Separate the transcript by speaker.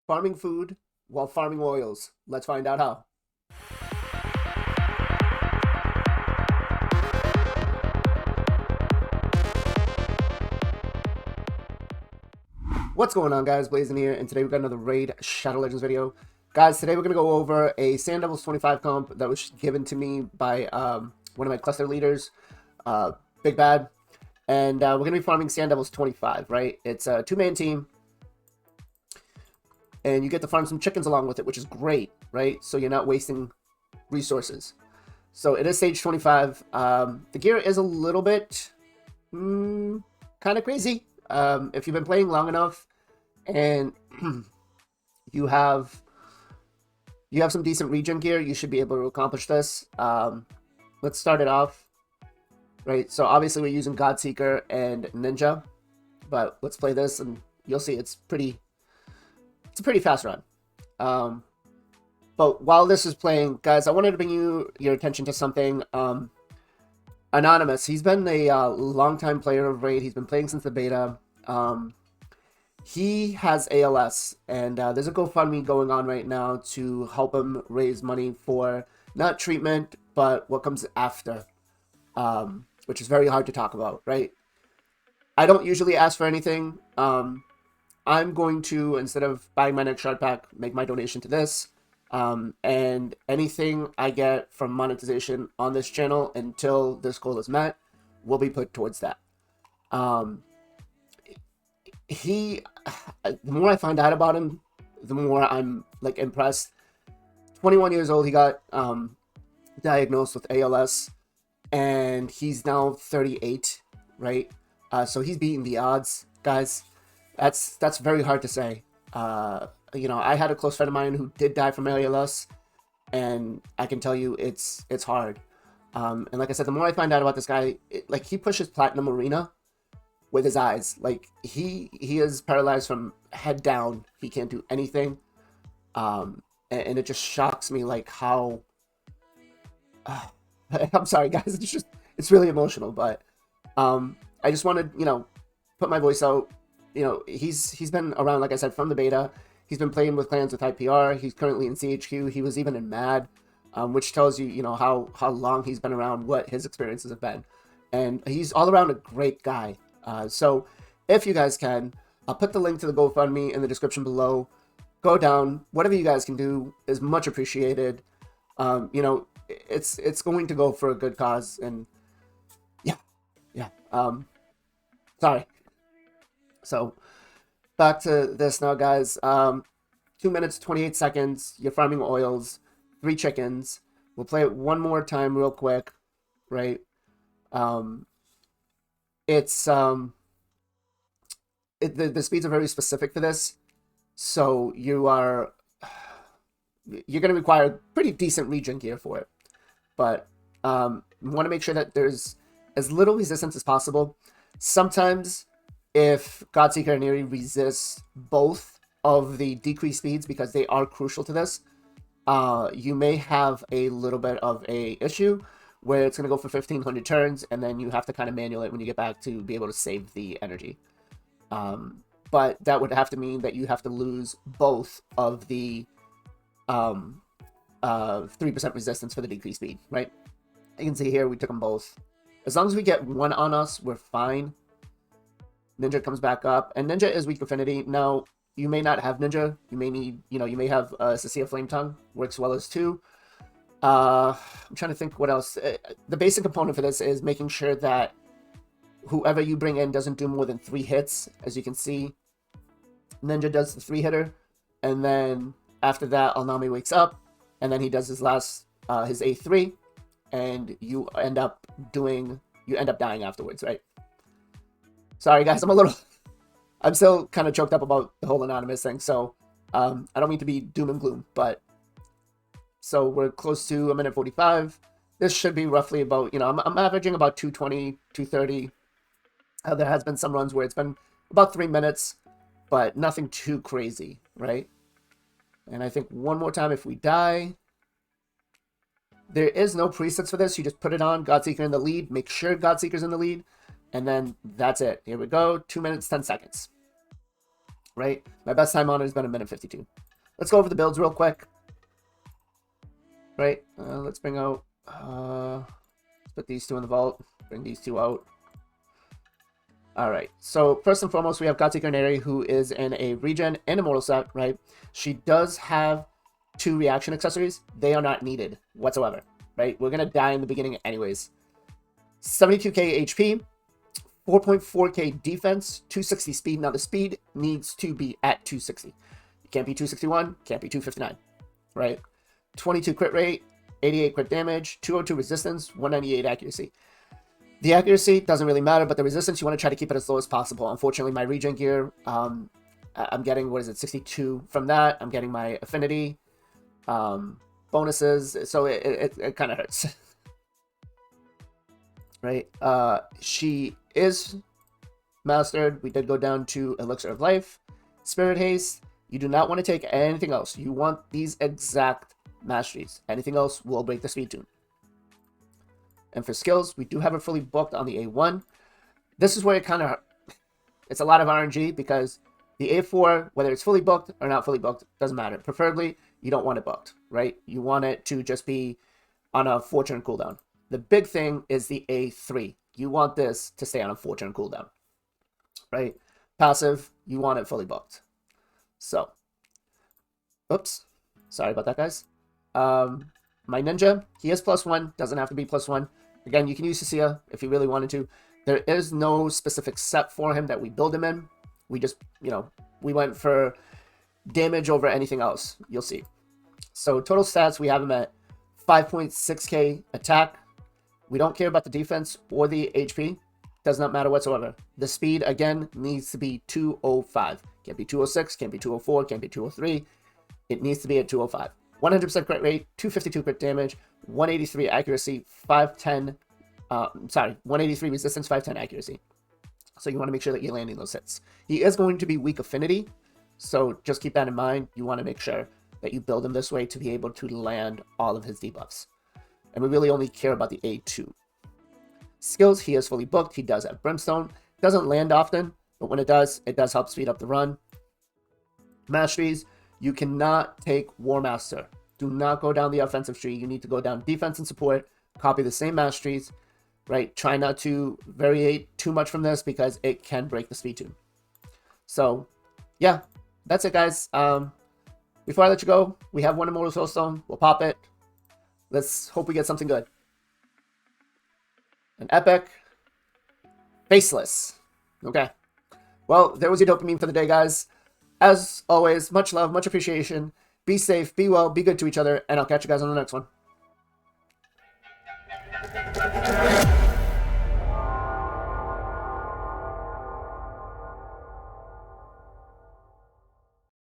Speaker 1: Farming food while farming oils. Let's find out how. What's going on, guys? Blazing here, and today we've got another Raid Shadow Legends video. Guys, today we're going to go over a Sand Devils 25 comp that was given to me by one of my cluster leaders, Big Bad. And we're going to be farming Sand Devils 25, right? It's a two-man team. And you get to farm some chickens along with it, which is great, right? So you're not wasting resources. So it is stage 25. The gear is a little bit kind of crazy. If you've been playing long enough and you have some decent regen gear, you should be able to accomplish this. Let's start it off. Right, so obviously we're using Godseeker and Ninja, but let's play this and you'll see it's a pretty fast run. But while this is playing, guys, I wanted to bring your attention to something. Anonymous, he's been a long-time player of Raid. He's been playing since the beta. He has ALS, and there's a GoFundMe going on right now to help him raise money for not treatment, but what comes after, which is very hard to talk about, right? I don't usually ask for anything. I'm going to, instead of buying my next shard pack, make my donation to this. And anything I get from monetization on this channel until this goal is met will be put towards that. The more I find out about him, the more I'm like impressed. 21 years old, he got diagnosed with ALS, and he's now 38, right? So he's beating the odds, guys. That's very hard to say. You know, I had a close friend of mine who did die from ALS, and I can tell you it's hard. And like I said, the more I find out about this guy, like he pushes Platinum Arena with his eyes. Like he is paralyzed from head down. He can't do anything. And it just shocks me, like how. I'm sorry, guys. It's really emotional, but I just wanted, you know, put my voice out. You know, he's been around, like I said, from the beta. He's been playing with clans with IPR. He's currently in CHQ. He was even in MAD, which tells you, you know, how long he's been around, what his experiences have been. And he's all around a great guy. So if you guys can, I'll put the link to the GoFundMe in the description below. Go down. Whatever you guys can do is much appreciated. You know, it's going to go for a good cause. And yeah. Sorry. So back to this now, guys. 2 minutes, 28 seconds. You're farming oils, 3 chickens. We'll play it one more time real quick, right? The speeds are very specific for this. So you're going to require pretty decent regen gear for it. But want to make sure that there's as little resistance as possible. Sometimes if Godseeker and Eerie resists both of the decreased speeds, because they are crucial to this, you may have a little bit of a issue where it's going to go for 1500 turns, and then you have to kind of manual it when you get back to be able to save the energy. But that would have to mean that you have to lose both of the 3% resistance for the decreased speed, right? You can see here we took them both. As long as we get one on us, we're fine. Ninja comes back up, and Ninja is weak affinity. Now, you may not have Ninja. You may need, you know, you may have Cecilia Flame Tongue. Works well as 2. I'm trying to think what else. The basic component for this is making sure that whoever you bring in doesn't do more than 3 hits. As you can see, Ninja does the 3-hitter, and then after that, Alnami wakes up, and then he does his last, his A3, and you end up dying afterwards, right? Sorry, guys, I'm still kind of choked up about the whole Anonymous thing, so I don't mean to be doom and gloom, but so we're close to 1 minute 45. This should be roughly about, you know, I'm averaging about 220, 230. There has been some runs where it's been about 3 minutes, but nothing too crazy, right? And I think one more time if we die. There is no presets for this. You just put it on, Godseeker in the lead, make sure Godseeker's in the lead, and then that's it. Here we go, 2 minutes, 10 seconds. right? My best time on it has been 1:52. Let's go over the builds real quick, right? Let's bring out, let's put these two in the vault, bring these two out. All right, so first and foremost, we have Gofundme, who is in a regen and immortal set, right? She does have 2 reaction accessories. They are not needed whatsoever, right? We're gonna die in the beginning anyways. 72k HP, 4.4k defense, 260 speed. Now the speed needs to be at 260. It can't be 261, can't be 259, right? 22 crit rate, 88 crit damage, 202 resistance, 198 accuracy. The accuracy doesn't really matter, but the resistance, you want to try to keep it as low as possible. Unfortunately, my regen gear, I'm getting, 62 from that. I'm getting my affinity bonuses, so it kind of hurts. Right? She is mastered. We did go down to Elixir of Life, Spirit Haste. You do not want to take anything else. You want these exact masteries. Anything else will break the speed tune. And for skills, we do have it fully booked on the A1. This is where it's a lot of RNG, because the A4, whether it's fully booked or not fully booked, doesn't matter. Preferably, you don't want it booked, right? You want it to just be on a 4-turn cooldown. The big thing is the A3. You want this to stay on a 4-turn cooldown, right? Passive, you want it fully booked. So, oops, sorry about that, guys. My ninja, he is +1, doesn't have to be +1. Again, you can use Cecilia if you really wanted to. There is no specific set for him that we build him in. We just, we went for damage over anything else. You'll see. So total stats, we have him at 5.6k attack. We don't care about the defense or the HP. Does not matter whatsoever. The speed, again, needs to be 205. Can't be 206, can't be 204, can't be 203. It needs to be at 205. 100% crit rate, 252 crit damage, 183 accuracy, 183 resistance, 510 accuracy. So you want to make sure that you're landing those hits. He is going to be weak affinity, so just keep that in mind. You want to make sure that you build him this way to be able to land all of his debuffs. And we really only care about the A2. Skills, he is fully booked. He does have Brimstone. Doesn't land often, but when it does help speed up the run. Masteries, you cannot take War Master. Do not go down the offensive tree. You need to go down defense and support. Copy the same masteries, right? Try not to variate too much from this, because it can break the speed tune. So, yeah, that's it, guys. Before I let you go, we have one Immortal Soulstone. We'll pop it. Let's hope we get something good. An epic. Faceless. Okay. Well, there was your dopamine for the day, guys. As always, much love, much appreciation. Be safe, be well, be good to each other, and I'll catch you guys on the next one.